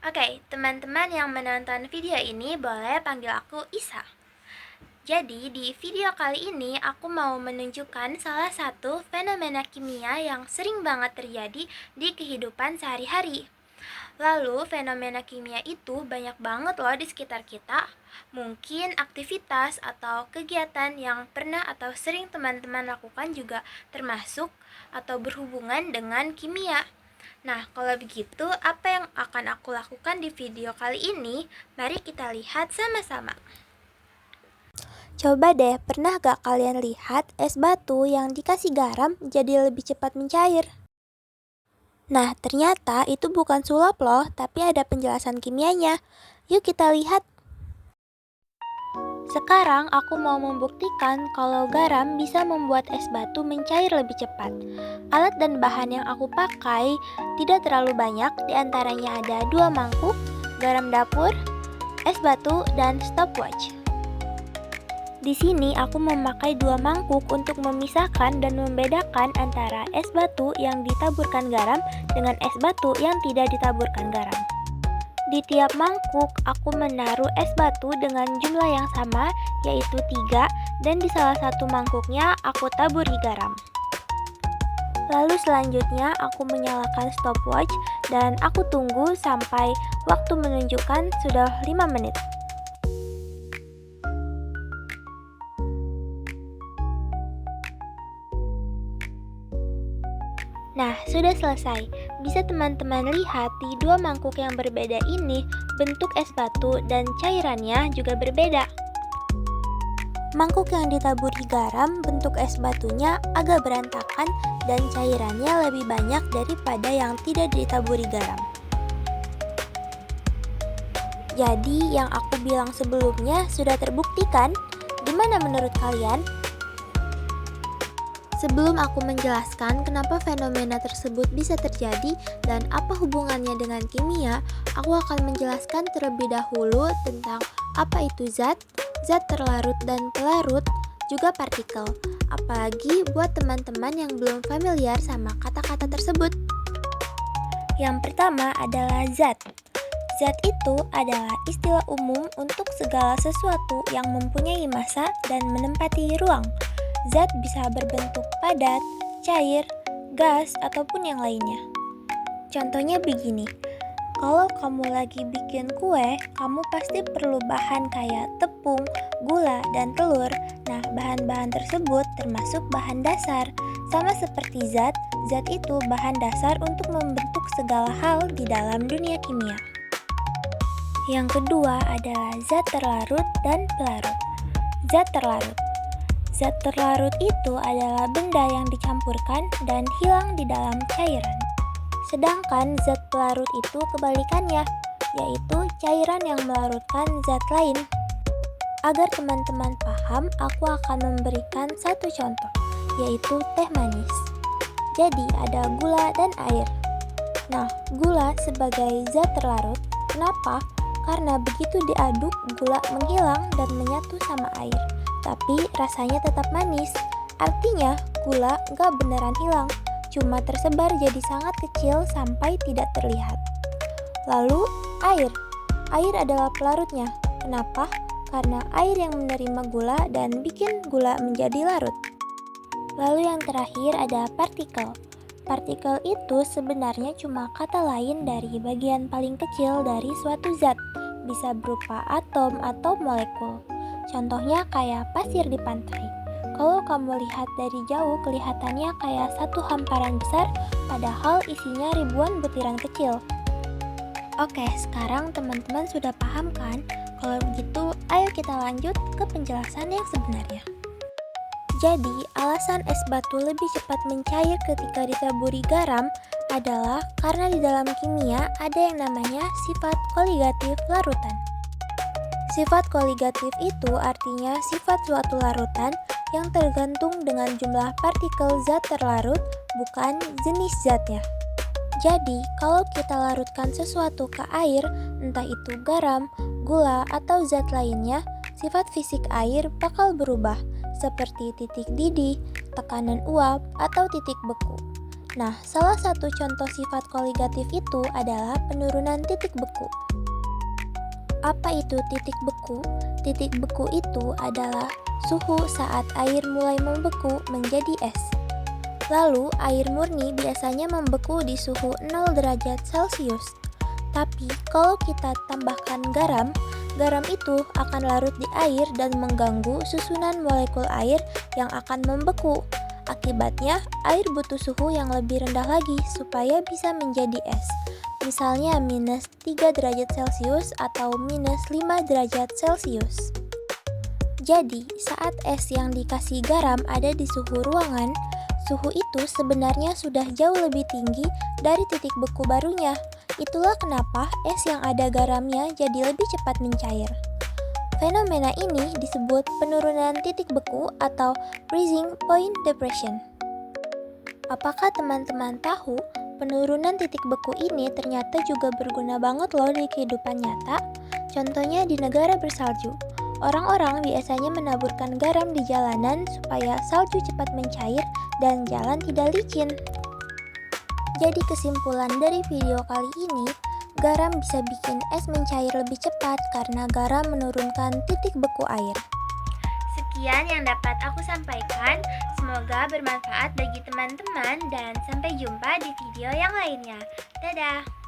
Oke, teman-teman yang menonton video ini boleh panggil aku Isa. Jadi, di video kali ini aku mau menunjukkan salah satu fenomena kimia yang sering banget terjadi di kehidupan sehari-hari. Lalu, fenomena kimia itu banyak banget loh di sekitar kita. Mungkin aktivitas atau kegiatan yang pernah atau sering teman-teman lakukan juga termasuk atau berhubungan dengan kimia. Nah, kalau begitu, apa yang akan aku lakukan di video kali ini? Mari kita lihat sama-sama. Coba deh, pernah gak kalian lihat es batu yang dikasih garam jadi lebih cepat mencair? Nah, ternyata itu bukan sulap loh, tapi ada penjelasan kimianya. Yuk kita lihat. Sekarang aku mau membuktikan kalau garam bisa membuat es batu mencair lebih cepat. Alat dan bahan yang aku pakai tidak terlalu banyak, diantaranya ada 2 mangkuk, garam dapur, es batu, dan stopwatch. Di sini aku memakai 2 mangkuk untuk memisahkan dan membedakan antara es batu yang ditaburkan garam dengan es batu yang tidak ditaburkan garam. Di tiap mangkuk, aku menaruh es batu dengan jumlah yang sama, yaitu 3, dan di salah satu mangkuknya aku taburi garam. Lalu selanjutnya aku menyalakan stopwatch dan aku tunggu sampai waktu menunjukkan sudah 5 menit. Nah, sudah selesai. Bisa teman-teman lihat di 2 mangkuk yang berbeda ini, bentuk es batu dan cairannya juga berbeda. Mangkuk yang ditaburi garam, bentuk es batunya agak berantakan dan cairannya lebih banyak daripada yang tidak ditaburi garam. Jadi, yang aku bilang sebelumnya sudah terbuktikan. Gimana menurut kalian? Sebelum aku menjelaskan kenapa fenomena tersebut bisa terjadi dan apa hubungannya dengan kimia, aku akan menjelaskan terlebih dahulu tentang apa itu zat terlarut dan pelarut, juga partikel. Apalagi buat teman-teman yang belum familiar sama kata-kata tersebut. Yang pertama adalah zat. Zat itu adalah istilah umum untuk segala sesuatu yang mempunyai massa dan menempati ruang. Zat bisa berbentuk padat, cair, gas, ataupun yang lainnya. Contohnya begini, kalau kamu lagi bikin kue, kamu pasti perlu bahan kayak tepung, gula, dan telur. Nah, bahan-bahan tersebut termasuk bahan dasar. Sama seperti zat itu bahan dasar untuk membentuk segala hal di dalam dunia kimia. Yang kedua adalah zat terlarut dan pelarut. Zat terlarut. Zat terlarut itu adalah benda yang dicampurkan dan hilang di dalam cairan. Sedangkan zat pelarut itu kebalikannya, yaitu cairan yang melarutkan zat lain. Agar teman-teman paham, aku akan memberikan satu contoh, yaitu teh manis. Jadi ada gula dan air. Nah, gula sebagai zat terlarut, kenapa? Karena begitu diaduk, gula menghilang dan menyatu sama air. Tapi rasanya tetap manis. Artinya gula gak beneran hilang, cuma tersebar jadi sangat kecil sampai tidak terlihat. Lalu air. Air adalah pelarutnya. Kenapa? Karena air yang menerima gula dan bikin gula menjadi larut. Lalu yang terakhir ada partikel. Partikel itu sebenarnya cuma kata lain dari bagian paling kecil dari suatu zat. Bisa berupa atom atau molekul. Contohnya kayak pasir di pantai. Kalau kamu lihat dari jauh kelihatannya kayak satu hamparan besar, padahal isinya ribuan butiran kecil. Oke, sekarang teman-teman sudah paham kan? Kalau begitu, ayo kita lanjut ke penjelasan yang sebenarnya. Jadi, alasan es batu lebih cepat mencair ketika ditaburi garam adalah karena di dalam kimia ada yang namanya sifat koligatif larutan. Sifat koligatif itu artinya sifat suatu larutan yang tergantung dengan jumlah partikel zat terlarut, bukan jenis zatnya. Jadi, kalau kita larutkan sesuatu ke air, entah itu garam, gula, atau zat lainnya, sifat fisik air bakal berubah, seperti titik didih, tekanan uap, atau titik beku. Nah, salah satu contoh sifat koligatif itu adalah penurunan titik beku. Apa itu titik beku? Titik beku itu adalah suhu saat air mulai membeku menjadi es. Lalu, air murni biasanya membeku di suhu 0 derajat Celcius. Tapi, kalau kita tambahkan garam, garam itu akan larut di air dan mengganggu susunan molekul air yang akan membeku. Akibatnya, air butuh suhu yang lebih rendah lagi supaya bisa menjadi es. Misalnya minus 3 derajat Celcius atau minus 5 derajat Celcius. Jadi, saat es yang dikasih garam ada di suhu ruangan, suhu itu sebenarnya sudah jauh lebih tinggi dari titik beku barunya. Itulah kenapa es yang ada garamnya jadi lebih cepat mencair. Fenomena ini disebut penurunan titik beku atau freezing point depression. Apakah teman-teman tahu penurunan titik beku ini ternyata juga berguna banget loh di kehidupan nyata? Contohnya di negara bersalju. Orang-orang biasanya menaburkan garam di jalanan supaya salju cepat mencair dan jalan tidak licin. Jadi kesimpulan dari video kali ini, garam bisa bikin es mencair lebih cepat karena garam menurunkan titik beku air. Sekian yang dapat aku sampaikan, semoga bermanfaat bagi teman-teman dan sampai jumpa di video yang lainnya. Dadah!